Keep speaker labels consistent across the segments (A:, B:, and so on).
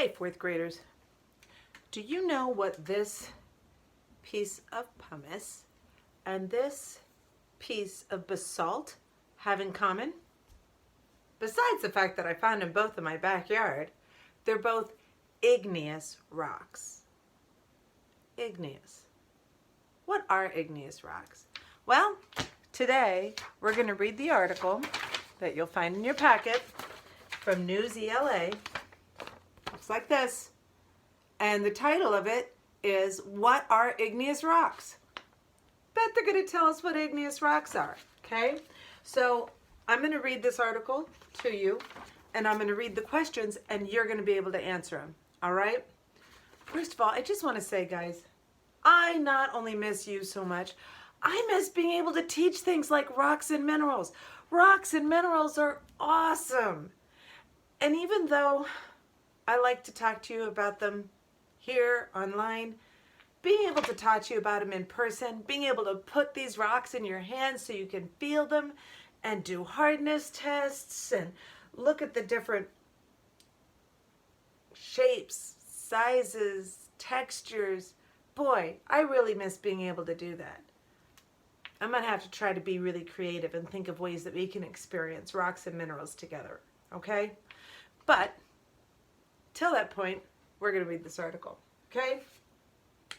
A: Hi, fourth graders. Do you know what this piece of pumice and this piece of basalt have in common? Besides the fact that I found them both in my backyard, they're both igneous rocks. Igneous. What are igneous rocks? Well, today we're going to read the article that you'll find in your packet from Newsela. Looks like this. And the title of it is, What are igneous rocks? Bet they're going to tell us what igneous rocks are, okay? So I'm going to read this article to you, and I'm going to read the questions, and you're going to be able to answer them, all right? First of all, I just want to say, guys, I not only miss you so much, I miss being able to teach things like rocks and minerals. Rocks and minerals are awesome. And even though I like to talk to you about them here online, being able to talk to you about them in person, being able to put these rocks in your hands so you can feel them and do hardness tests and look at the different shapes, sizes, textures. Boy, I really miss being able to do that. I'm going to have to try to be really creative and think of ways that we can experience rocks and minerals together, okay? But till that point, we're going to read this article, okay?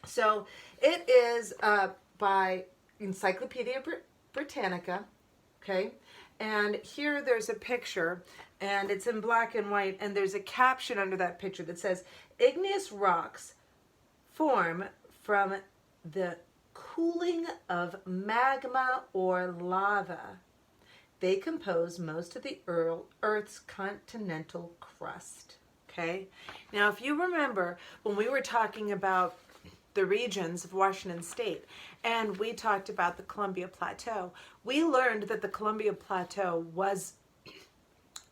A: So it is by Encyclopedia Britannica, okay? And here there's a picture, and it's in black and white, and there's a caption under that picture that says, igneous rocks form from the cooling of magma or lava. They compose most of the Earth's continental crust. Okay? Now, if you remember when we were talking about the regions of Washington State and we talked about the Columbia Plateau, we learned that the Columbia Plateau was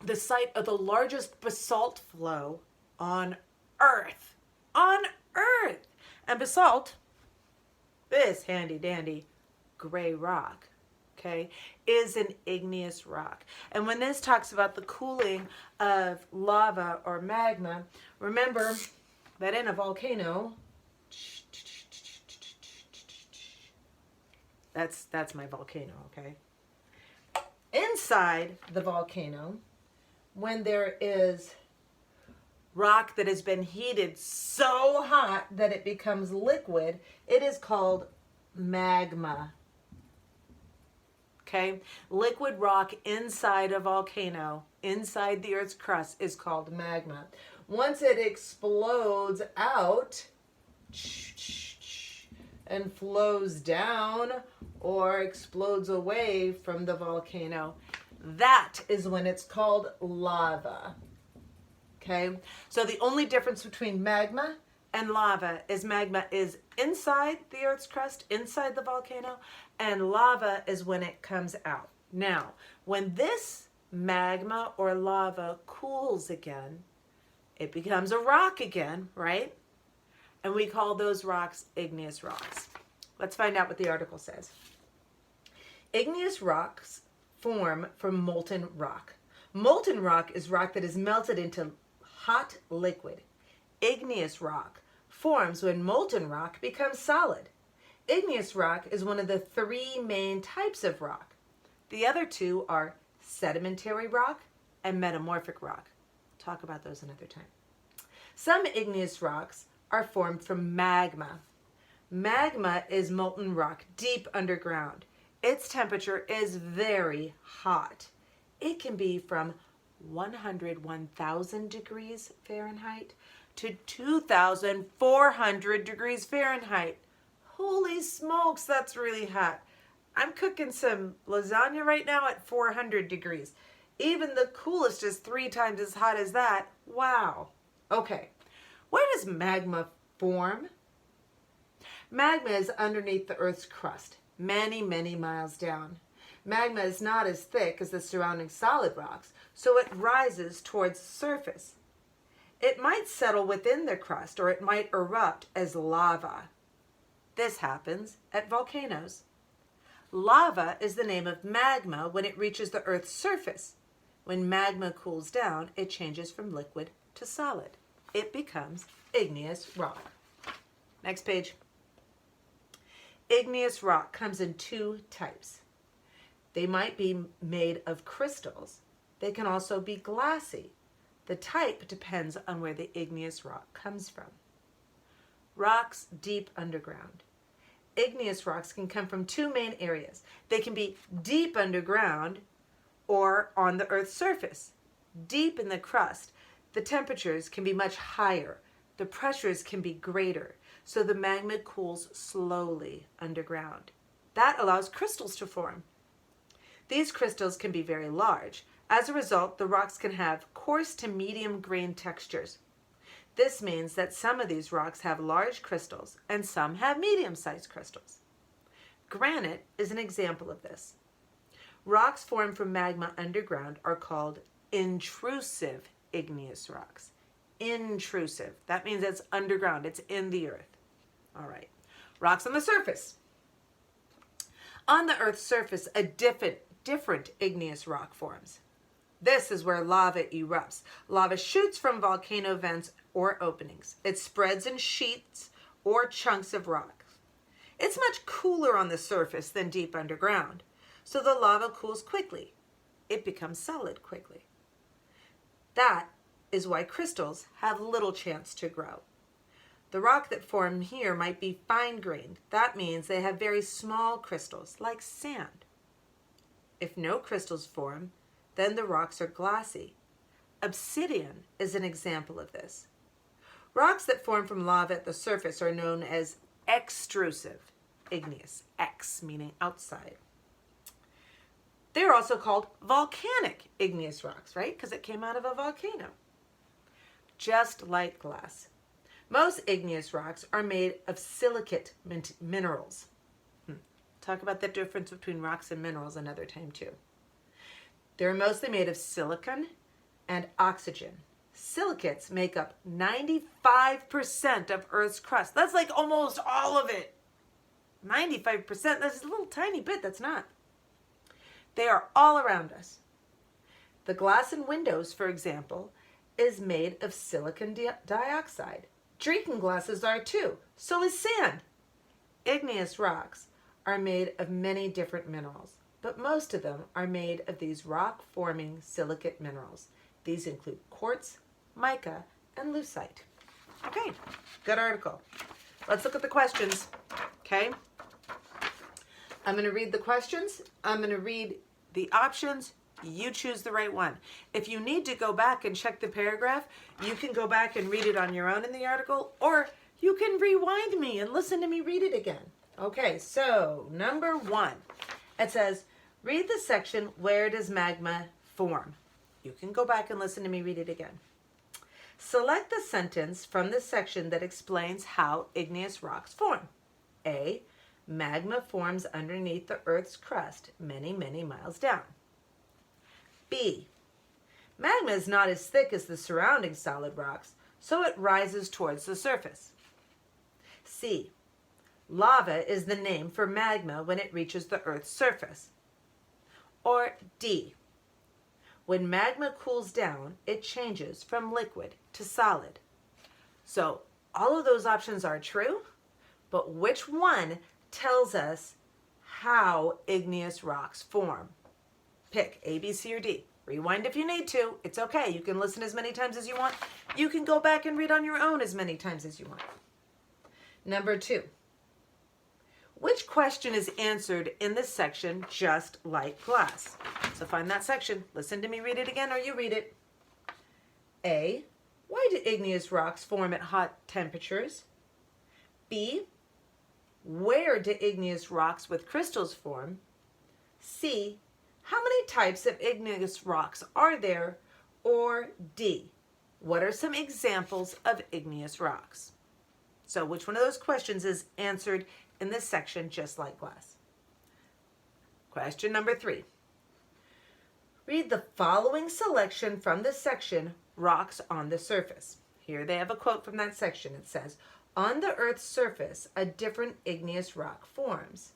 A: the site of the largest basalt flow on Earth. On Earth! And basalt, this handy dandy gray rock, okay, is an igneous rock. And when this talks about the cooling of lava or magma, remember that in a volcano, that's my volcano, okay? Inside the volcano, when there is rock that has been heated so hot that it becomes liquid, it is called magma. Okay? Liquid rock inside a volcano, inside the Earth's crust, is called magma. Once it explodes out and flows down or explodes away from the volcano, that is when it's called lava. Okay, so the only difference between magma and lava is inside the Earth's crust, inside the volcano, and lava is when it comes out. Now, when this magma or lava cools again, it becomes a rock again, right? And we call those rocks igneous rocks. Let's find out what the article says. Igneous rocks form from molten rock. Molten rock is rock that is melted into hot liquid. Igneous rock forms when molten rock becomes solid. Igneous rock is one of the three main types of rock. The other two are sedimentary rock and metamorphic rock. Talk about those another time. Some igneous rocks are formed from magma. Magma is molten rock deep underground. Its temperature is very hot. It can be from 101,000 degrees Fahrenheit to 2,400 degrees Fahrenheit. Holy smokes, that's really hot. I'm cooking some lasagna right now at 400 degrees. Even the coolest is 3 times as hot as that. Wow. Okay, where does magma form? Magma is underneath the Earth's crust, many, many miles down. Magma is not as thick as the surrounding solid rocks, so it rises towards the surface. It might settle within the crust, or it might erupt as lava. This happens at volcanoes. Lava is the name of magma when it reaches the Earth's surface. When magma cools down, it changes from liquid to solid. it becomes igneous rock. Next page. Igneous rock comes in two types. They might be made of crystals. They can also be glassy. The type depends on where the igneous rock comes from. Rocks deep underground. Igneous rocks can come from two main areas. They can be deep underground or on the Earth's surface. Deep in the crust, the temperatures can be much higher. The pressures can be greater, so the magma cools slowly underground. That allows crystals to form. These crystals can be very large. As a result, the rocks can have coarse to medium grain textures. This means that some of these rocks have large crystals and some have medium-sized crystals. Granite is an example of this. Rocks formed from magma underground are called intrusive igneous rocks. Intrusive. That means it's underground. It's in the earth. All right. Rocks on the surface. On the Earth's surface, a different igneous rock forms. This is where lava erupts. Lava shoots from volcano vents or openings. It spreads in sheets or chunks of rock. It's much cooler on the surface than deep underground, so the lava cools quickly. It becomes solid quickly. That is why crystals have little chance to grow. The rock that formed here might be fine-grained. That means they have very small crystals, like sand. If no crystals form, then the rocks are glassy. Obsidian is an example of this. Rocks that form from lava at the surface are known as extrusive igneous, X meaning outside. They're also called volcanic igneous rocks, right? Because it came out of a volcano. Just like glass. Most igneous rocks are made of silicate minerals. Talk about the difference between rocks and minerals another time too. They're mostly made of silicon and oxygen. Silicates make up 95% of Earth's crust. That's like almost all of it. 95%, that's a little tiny bit, that's not. They are all around us. The glass in windows, for example, is made of silicon dioxide. Drinking glasses are too. So is sand. Igneous rocks are made of many different minerals, but most of them are made of these rock-forming silicate minerals. These include quartz, mica, and lucite. Okay, good article. Let's look at the questions, okay? I'm going to read the questions. I'm going to read the options. You choose the right one. If you need to go back and check the paragraph, you can go back and read it on your own in the article, or you can rewind me and listen to me read it again. Okay, so number 1, it says, read the section, where does magma form? You can go back and listen to me read it again. Select the sentence from the section that explains how igneous rocks form. A, magma forms underneath the Earth's crust many, many miles down. B, magma is not as thick as the surrounding solid rocks, so it rises towards the surface. C, lava is the name for magma when it reaches the Earth's surface. Or D, when magma cools down, it changes from liquid to solid. So all of those options are true, but which one tells us how igneous rocks form? Pick A, B, C, or D. Rewind if you need to. It's okay. You can listen as many times as you want. You can go back and read on your own as many times as you want. Number 2. Which question is answered in this section just like glass? So find that section. Listen to me read it again, or you read it. A, why do igneous rocks form at hot temperatures? B, where do igneous rocks with crystals form? C, how many types of igneous rocks are there? Or D, what are some examples of igneous rocks? So which one of those questions is answered in this section just like glass? Question number 3. Read the following selection from the section, Rocks on the Surface. Here they have a quote from that section. It says, on the Earth's surface, a different igneous rock forms.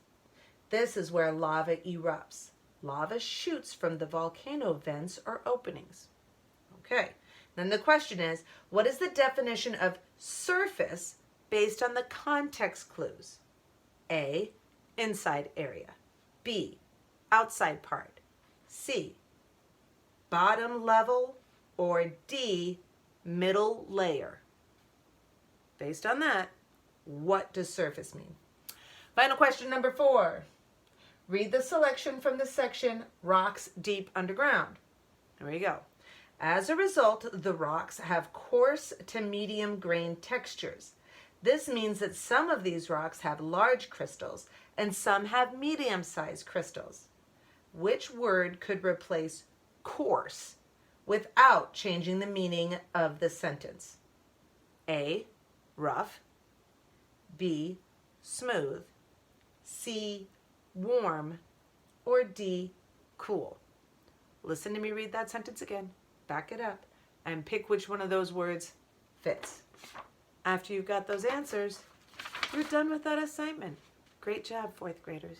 A: This is where lava erupts. Lava shoots from the volcano vents or openings. Okay, Then the question is, what is the definition of surface based on the context clues? A, inside area. B, outside part. C, bottom level. Or D, middle layer. Based on that, what does surface mean? Final question number 4. Read the selection from the section Rocks Deep Underground. There we go. As a result, the rocks have coarse to medium grain textures. This means that some of these rocks have large crystals and some have medium-sized crystals. Which word could replace coarse without changing the meaning of the sentence? A, rough. B, smooth. C, warm. Or D, cool. Listen to me read that sentence again. Back it up and pick which one of those words fits. After you've got those answers, you're done with that assignment. Great job, 4th graders.